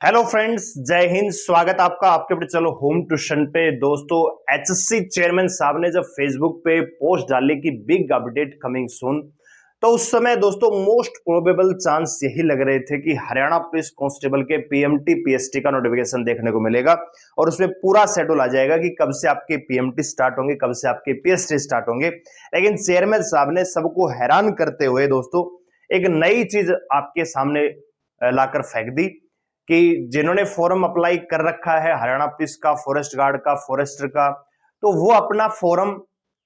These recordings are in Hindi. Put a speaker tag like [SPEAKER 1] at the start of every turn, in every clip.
[SPEAKER 1] हेलो फ्रेंड्स, जय हिंद। स्वागत आपका आपके अपने चलो होम ट्यूशन पे। दोस्तों, एचएससी चेयरमैन साहब ने जब फेसबुक पे पोस्ट डाली कि बिग अपडेट कमिंग सून, तो उस समय दोस्तों मोस्ट प्रोबेबल चांस यही लग रहे थे कि हरियाणा पुलिस कांस्टेबल के पीएमटी पीएसटी का नोटिफिकेशन देखने को मिलेगा और उसमें पूरा शेड्यूल आ जाएगा कि कब से आपके पीएमटी स्टार्ट होंगे, कब से आपके पीएसटी स्टार्ट होंगे। लेकिन चेयरमैन साहब ने सबको हैरान करते हुए दोस्तों एक नई चीज आपके सामने लाकर फेंक दी कि जिन्होंने फॉर्म अप्लाई कर रखा है हरियाणा पुलिस का, फॉरेस्ट गार्ड का, फॉरेस्टर का, तो वो अपना फॉर्म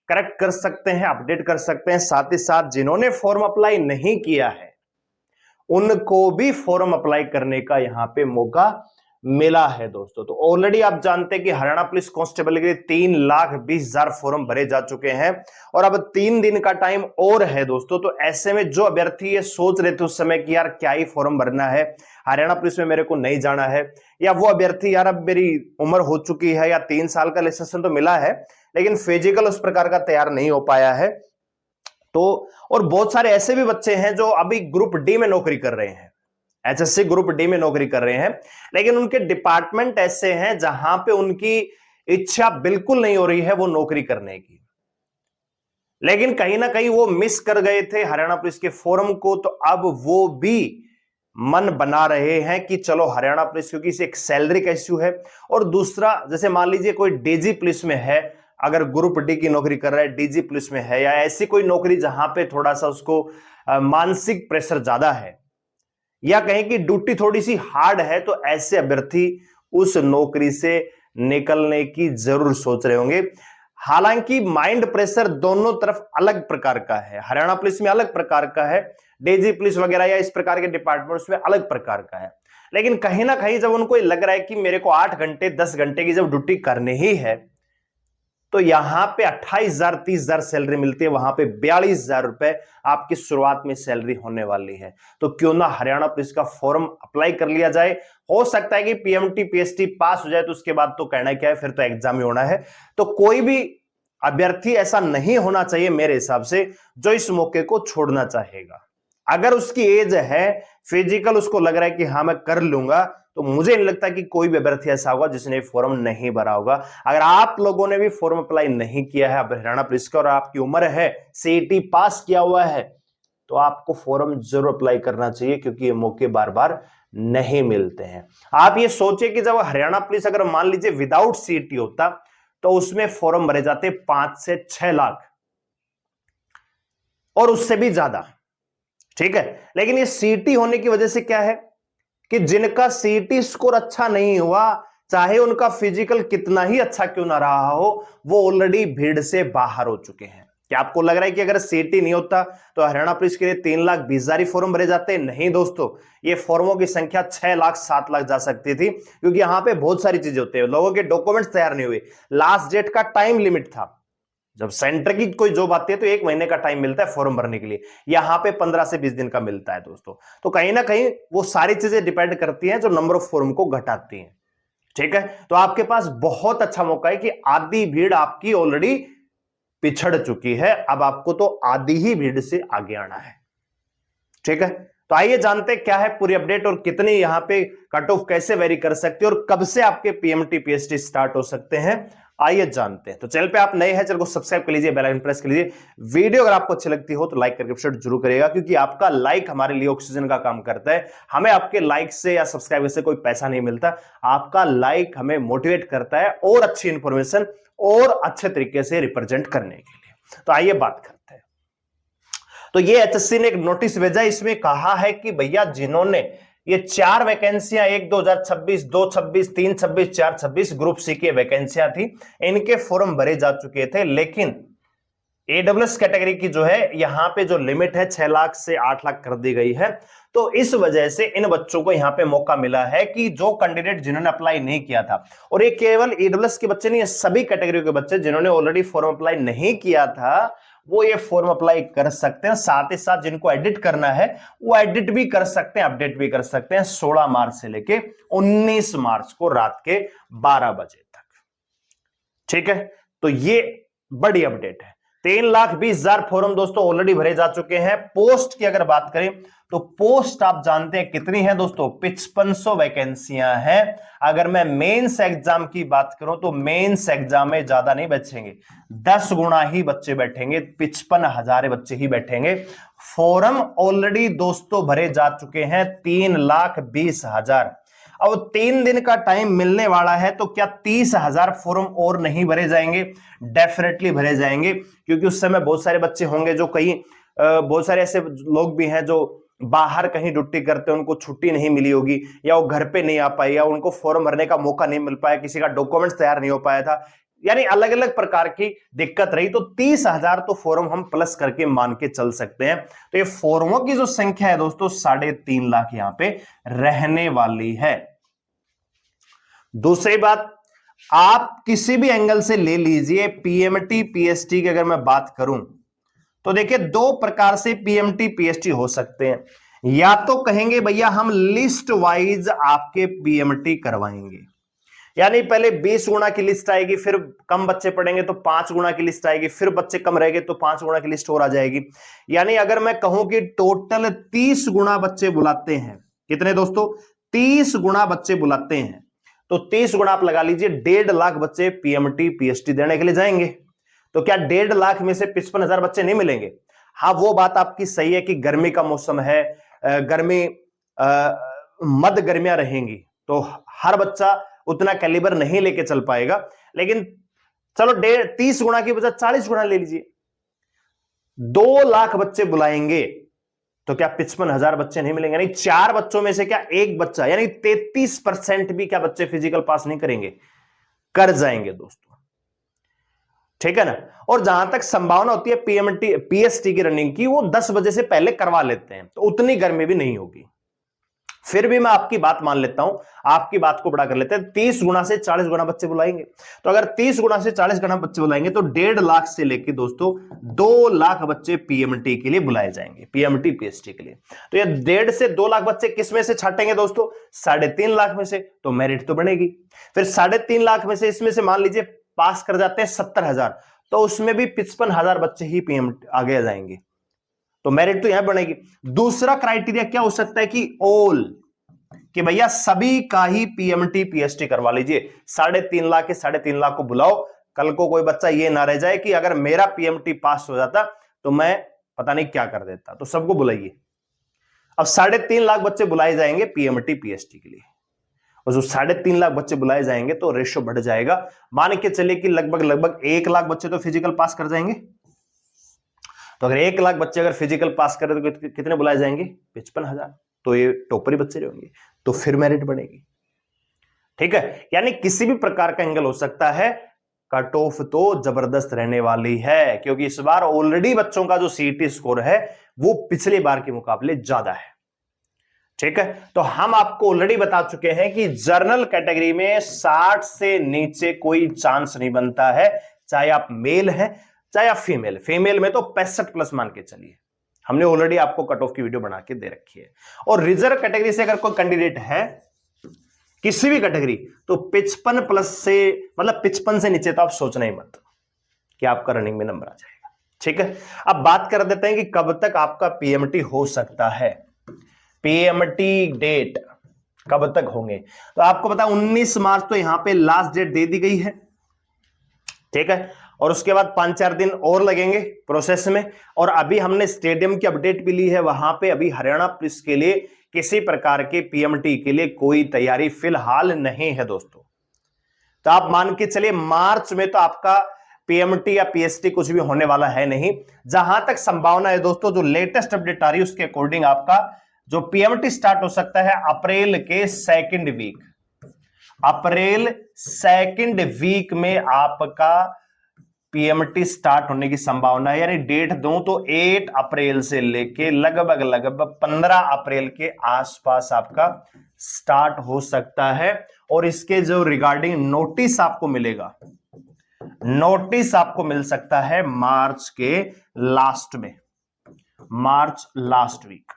[SPEAKER 1] करेक्ट कर सकते हैं, अपडेट कर सकते हैं। साथ ही साथ जिन्होंने फॉर्म अप्लाई नहीं किया है उनको भी फॉर्म अप्लाई करने का यहां पे मौका मिला है दोस्तों। तो ऑलरेडी आप जानते हैं कि हरियाणा पुलिस कांस्टेबल के लिए 3,20,000 फॉर्म भरे जा चुके हैं और अब 3 दिन का टाइम और है दोस्तों। तो ऐसे में जो अभ्यर्थी ये सोच रहे थे उस समय कि यार क्या ही फॉर्म भरना है, हरियाणा पुलिस में मेरे को नहीं जाना है, या वो अभ्यर्थी यार अब मेरी उम्र हो चुकी है या 3 साल का लाइसेंस तो मिला है लेकिन फिजिकल उस प्रकार का तैयार नहीं हो पाया है, तो और बहुत सारे ऐसे भी बच्चे हैं जो अभी ग्रुप डी में नौकरी कर रहे हैं, एचएससी ग्रुप डी में नौकरी कर रहे हैं, लेकिन उनके डिपार्टमेंट ऐसे हैं जहां पे उनकी इच्छा बिल्कुल नहीं हो रही है वो नौकरी करने की, लेकिन कहीं ना कहीं वो मिस कर गए थे हरियाणा पुलिस के फॉर्म को। तो अब वो भी मन बना रहे हैं कि चलो हरियाणा पुलिस, क्योंकि इसे एक सैलरी का इश्यू है और दूसरा जैसे मान लीजिए कोई डीजी पुलिस में है, अगर ग्रुप डी की नौकरी कर रहा है, डीजी पुलिस में है, या ऐसी कोई नौकरी जहां पे थोड़ा सा उसको मानसिक प्रेशर ज्यादा है या कहें कि ड्यूटी थोड़ी सी हार्ड है, तो ऐसे अभ्यर्थी उस नौकरी से निकलने की जरूर सोच रहे होंगे। हालांकि माइंड प्रेशर दोनों तरफ अलग प्रकार का है, हरियाणा पुलिस में अलग प्रकार का है, डीजी पुलिस वगैरह या इस प्रकार के डिपार्टमेंट्स में अलग प्रकार का है, लेकिन कहीं ना कहीं जब उनको लग रहा है कि मेरे को 8 घंटे 10 घंटे की जब ड्यूटी करनी ही है, तो यहां पे 28,000 30,000 सैलरी मिलती है, वहां पे 42,000 रुपए आपकी शुरुआत में सैलरी होने वाली है। तो क्यों ना हरियाणा पुलिस का फॉर्म अप्लाई कर लिया जाए। हो सकता है कि पीएमटी पीएसटी पास हो जाए तो उसके बाद तो कहना क्या है, फिर तो एग्जाम ही होना है। तो कोई भी अभ्यर्थी ऐसा नहीं होना चाहिए मेरे हिसाब से जो इस मौके को छोड़ना चाहेगा। अगर उसकी एज है, फिजिकल उसको लग रहा है कि हाँ मैं कर लूंगा, तो मुझे नहीं लगता कि कोई भी अभ्यर्थी ऐसा होगा जिसने फॉर्म नहीं भरा होगा। अगर आप लोगों ने भी फॉर्म अप्लाई नहीं किया है हरियाणा पुलिस का और आपकी उम्र है, सीईटी पास किया हुआ है, तो आपको फॉर्म जरूर अप्लाई करना चाहिए, क्योंकि ये मौके बार बार नहीं मिलते हैं। आप ये सोचिए कि जब हरियाणा पुलिस अगर मान लीजिए विदाउट सीईटी होता तो उसमें फॉर्म भरे जाते 5 से 6 लाख और उससे भी ज्यादा, ठीक है। लेकिन ये सीईटी होने की वजह से क्या है कि जिनका सीईटी स्कोर अच्छा नहीं हुआ, चाहे उनका फिजिकल कितना ही अच्छा क्यों ना रहा हो, वो ऑलरेडी भीड़ से बाहर हो चुके हैं। क्या आपको लग रहा है कि अगर सीईटी नहीं होता तो हरियाणा पुलिस के लिए 3,20,000 फॉर्म भरे जाते? नहीं दोस्तों, ये फॉर्मों की संख्या 6 लाख 7 लाख जा सकती थी, क्योंकि यहां पे बहुत सारी चीजें होती है। लोगों के डॉक्यूमेंट्स तैयार नहीं हुए, लास्ट डेट का टाइम लिमिट था, जब सेंटर की कोई जॉब आती है तो 1 महीने का टाइम मिलता है फॉर्म भरने के लिए, यहां पे 15 से 20 दिन का मिलता है दोस्तों। तो कहीं ना कहीं वो सारी चीजें डिपेंड करती हैं जो नंबर ऑफ फॉर्म को घटाती हैं, ठीक है। तो आपके पास बहुत अच्छा मौका है कि आधी भीड़ आपकी ऑलरेडी पिछड़ चुकी है, अब आपको तो आधी ही भीड़ से आगे आना है, ठीक है। तो आइए जानते हैं क्या है पूरी अपडेट और कितनी यहां पे कट ऑफ कैसे वेरी कर सकते हैं और कब से आपके पीएमटी पीएसटी स्टार्ट हो सकते हैं, आइए जानते हैं। तो चैनल पे आप नए हैं, चैनल को सब्सक्राइब कर लीजिए, बेल आइकन प्रेस कर लीजिए। वीडियो अगर आपको अच्छी लगती हो तो लाइक करके शेयर जरूर करिएगा, क्योंकि आपका लाइक हमारे लिए ऑक्सीजन का काम करता है। हमें आपके लाइक से या सब्सक्राइब से कोई पैसा नहीं मिलता, आपका लाइक हमें मोटिवेट करता है और अच्छी इंफॉर्मेशन और अच्छे तरीके से रिप्रेजेंट करने के लिए। तो आइए बात करते हैं। तो ये एचएससी ने एक नोटिस भेजा, इसमें कहा है कि भैया जिन्होंने ये 4 वैकेंसियां, 1 2026, 2 26, 3 26, 4 26 ग्रुप सी की वैकेंसियां थी, इनके फॉर्म भरे जा चुके थे, लेकिन एडब्ल्यूएस कैटेगरी की जो है यहां पे जो लिमिट है 6 लाख से 8 लाख कर दी गई है। तो इस वजह से इन बच्चों को यहां पे मौका मिला है कि जो कैंडिडेट जिन्होंने अप्लाई नहीं किया था, और ये केवल एडब्ल्यूएस के बच्चे नहीं, ये सभी कैटेगरी के बच्चे जिन्होंने ऑलरेडी फॉर्म अप्लाई नहीं किया था वो ये फॉर्म अप्लाई कर सकते हैं। साथ ही साथ जिनको एडिट करना है वो एडिट भी कर सकते हैं, अपडेट भी कर सकते हैं 16 मार्च से लेके 19 मार्च को रात के 12 बजे तक, ठीक है। तो ये बड़ी अपडेट है। 3,20,000 फॉर्म दोस्तों ऑलरेडी भरे जा चुके हैं। पोस्ट की अगर बात करें तो पोस्ट आप जानते हैं कितनी है दोस्तों, 5500 वैकेंसियां हैं। अगर मैं मेंस एग्जाम की बात करूं तो मेंस एग्जाम में ज्यादा नहीं बचेंगे, 10 गुना ही बच्चे बैठेंगे, 55,000 बच्चे ही बैठेंगे। फॉर्म ऑलरेडी दोस्तों भरे जा चुके हैं 3,20,000। अब 3 दिन का टाइम मिलने वाला है, तो क्या 30,000 फॉर्म और नहीं भरे जाएंगे? डेफिनेटली भरे जाएंगे, क्योंकि उस समय बहुत सारे बच्चे होंगे जो कहीं बहुत सारे ऐसे लोग भी हैं जो बाहर कहीं ड्यूटी करते हैं, उनको छुट्टी नहीं मिली होगी, या वो घर पे नहीं आ पाए, या उनको फॉर्म भरने का मौका नहीं मिल पाया, किसी का डॉक्यूमेंट्स तैयार नहीं हो पाया था, यानी अलग अलग प्रकार की दिक्कत रही। तो 30,000 तो फॉर्म हम प्लस करके मान के चल सकते हैं। तो ये फॉर्मों की जो संख्या है दोस्तों 3.5 लाख यहां पे रहने वाली है। दूसरी बात, आप किसी भी एंगल से ले लीजिए, पीएमटी पीएसटी की अगर मैं बात करूं तो देखिए 2 प्रकार से पीएमटी पीएसटी हो सकते हैं। या तो कहेंगे भैया हम लिस्ट वाइज आपके पीएमटी करवाएंगे, यानी पहले 20 गुना की लिस्ट आएगी, फिर कम बच्चे पढ़ेंगे तो 5 गुना की लिस्ट आएगी, फिर बच्चे कम रहेंगे तो 5 गुना की लिस्ट और आ जाएगी। यानी अगर मैं कहूं कि टोटल 30 गुना बच्चे बुलाते हैं, कितने दोस्तों, 30 गुना बच्चे बुलाते हैं, तो 30 गुना आप लगा लीजिए, 1.5 लाख बच्चे पीएमटी पीएसटी देने के लिए जाएंगे। तो क्या 1.5 लाख में से 55,000 बच्चे नहीं मिलेंगे? हाँ, वो बात आपकी सही है कि गर्मी का मौसम है, गर्मी मध्य गर्मियां रहेंगी, तो हर बच्चा उतना कैलिबर नहीं लेके चल पाएगा। लेकिन चलो 30 गुना की बजाय 40 गुना ले लीजिए, 2 लाख बच्चे बुलाएंगे, तो क्या 55,000 बच्चे नहीं मिलेंगे? नहीं, 4 बच्चों में से क्या एक बच्चा, यानी 33% भी क्या बच्चे फिजिकल पास नहीं करेंगे? कर जाएंगे दोस्तों, ठीक है ना। और जहां तक संभावना होती है पीएमटी पीएसटी की रनिंग की, वो 10 बजे से पहले करवा लेते हैं, तो उतनी गर्मी भी नहीं होगी। फिर भी मैं आपकी बात मान लेता हूं, आपकी बात को बड़ा कर लेते हैं, 30 गुना से 40 गुना बच्चे बुलाएंगे। तो अगर 30 गुना से 40 गुना बच्चे बुलाएंगे तो 1.5 लाख से लेकर दोस्तों 2 लाख बच्चे पीएमटी के लिए बुलाए जाएंगे, पीएमटी पीएसटी के लिए। तो ये 1.5 से 2 लाख बच्चे किस में से छाटेंगे दोस्तों? 3.5 लाख में से, तो मेरिट तो बनेगी। फिर 3.5 लाख में से इसमें से मान लीजिए पास कर जाते हैं 70,000, तो उसमें भी 55,000 बच्चे ही पीएमटी आगे जाएंगे, तो मेरिट तो यहां बनेगी। दूसरा क्राइटेरिया क्या हो सकता है कि ऑल, कि भैया सभी का ही पीएमटी पीएसटी करवा लीजिए। 3.5 लाख के 3.5 लाख को बुलाओ, कल को कोई बच्चा ये ना रह जाए कि अगर मेरा पीएमटी पास हो जाता तो मैं पता नहीं क्या कर देता, तो सबको बुलाइए। अब 3.5 लाख बच्चे बुलाए जाएंगे पीएमटी पीएसटी के लिए, और जो 3.5 लाख बच्चे बुलाए जाएंगे तो रेशो बढ़ जाएगा। मान के चलिए कि लगभग 1 लाख बच्चे तो फिजिकल पास कर जाएंगे। तो अगर 1 लाख बच्चे अगर फिजिकल पास करें तो कितने बुलाए जाएंगे? 55,000, तो ये टॉपरी बच्चे रहेंगे, तो फिर मेरिट बनेगी, ठीक है। यानी किसी भी प्रकार का एंगल हो सकता है, कट ऑफ तो जबरदस्त रहने वाली है, क्योंकि इस बार ऑलरेडी बच्चों का जो सीईटी स्कोर है वो पिछली बार के मुकाबले ज्यादा है, ठीक है। तो हम आपको ऑलरेडी बता चुके हैं कि जर्नल कैटेगरी में 60 से नीचे कोई चांस नहीं बनता है, चाहे आप मेल हैं चाहे आप फीमेल। फीमेल में तो 65 प्लस मान के चलिए, हमने ऑलरेडी आपको कट ऑफ की वीडियो बना के दे रखी है। और रिजर्व कैटेगरी से अगर कोई कैंडिडेट है किसी भी कैटेगरी, तो 55 प्लस से, मतलब 55 से नीचे तो आप सोचना ही मत कि आपका रनिंग में नंबर आ जाएगा, ठीक है। अब बात कर देते हैं कि कब तक आपका पीएमटी हो सकता है। पीएमटी डेट कब तक होंगे, तो आपको पता 19 मार्च तो यहां पे लास्ट डेट दे दी गई है, ठीक है। और उसके बाद 5-4 दिन और लगेंगे प्रोसेस में। और अभी हमने स्टेडियम की अपडेट भी ली है, वहां पे अभी हरियाणा पुलिस के लिए किसी प्रकार के पीएमटी के लिए कोई तैयारी फिलहाल नहीं है दोस्तों। तो आप मान के चलिए मार्च में तो आपका पीएमटी या पीएसटी कुछ भी होने वाला है नहीं। जहां तक संभावना है दोस्तों, जो लेटेस्ट अपडेट आ रही है उसके अकॉर्डिंग आपका जो पीएमटी स्टार्ट हो सकता है अप्रैल के 2nd वीक, अप्रैल 2nd वीक में आपका पीएमटी स्टार्ट होने की संभावना है। यानी डेट दूं तो 8 अप्रैल से लेके लगभग 15 अप्रैल के आसपास आपका स्टार्ट हो सकता है। और इसके जो रिगार्डिंग नोटिस आपको मिलेगा, नोटिस आपको मिल सकता है मार्च के लास्ट में, मार्च लास्ट वीक,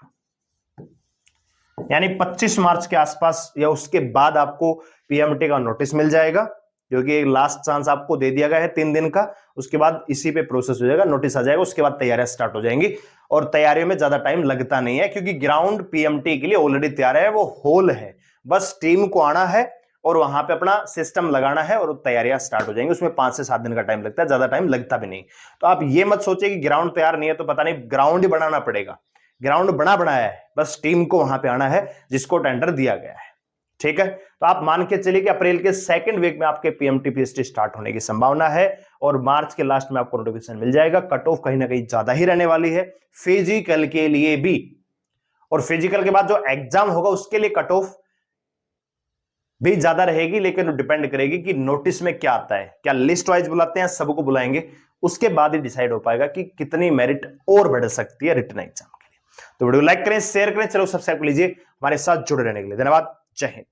[SPEAKER 1] यानी 25 मार्च के आसपास या उसके बाद आपको पीएमटी का नोटिस मिल जाएगा। क्योंकि एक लास्ट चांस आपको दे दिया गया है 3 दिन का, उसके बाद इसी पे प्रोसेस हो जाएगा, नोटिस आ जाएगा, उसके बाद तैयारियां स्टार्ट हो जाएंगी। और तैयारियों में ज्यादा टाइम लगता नहीं है क्योंकि ग्राउंड पीएमटी के लिए ऑलरेडी तैयार है, वो होल है, बस टीम को आना है और वहां पे अपना सिस्टम लगाना है और तैयारियां स्टार्ट हो जाएंगी। उसमें 5 से 7 दिन का टाइम लगता है, ज्यादा टाइम लगता भी नहीं। तो आप ये मत सोचिए कि ग्राउंड तैयार नहीं है तो पता नहीं, ग्राउंड ही बनाना पड़ेगा। ग्राउंड बनाया है, बस टीम को वहां पे आना है जिसको टेंडर दिया गया है। ठीक है, तो आप मान के चलिए कि अप्रैल के सेकंड वीक में आपके पीएमटी पीएसटी स्टार्ट होने की संभावना है और मार्च के लास्ट में आपको नोटिफिकेशन मिल जाएगा। कट ऑफ कहीं ना कहीं ज्यादा ही रहने वाली है फिजिकल के लिए भी, और फिजिकल के बाद जो एग्जाम होगा उसके लिए कट ऑफ भी ज्यादा रहेगी, लेकिन डिपेंड करेगी कि नोटिस में क्या आता है, क्या लिस्ट वाइज बुलाते हैं, सबको बुलाएंगे, उसके बाद ही डिसाइड हो पाएगा कि कितनी मेरिट और बढ़ सकती है रिटन एग्जाम के लिए। तो वीडियो लाइक करें, शेयर करें, चलो सब्सक्राइब कर लीजिए, हमारे साथ जुड़े रहने के लिए धन्यवाद। जय हिंद।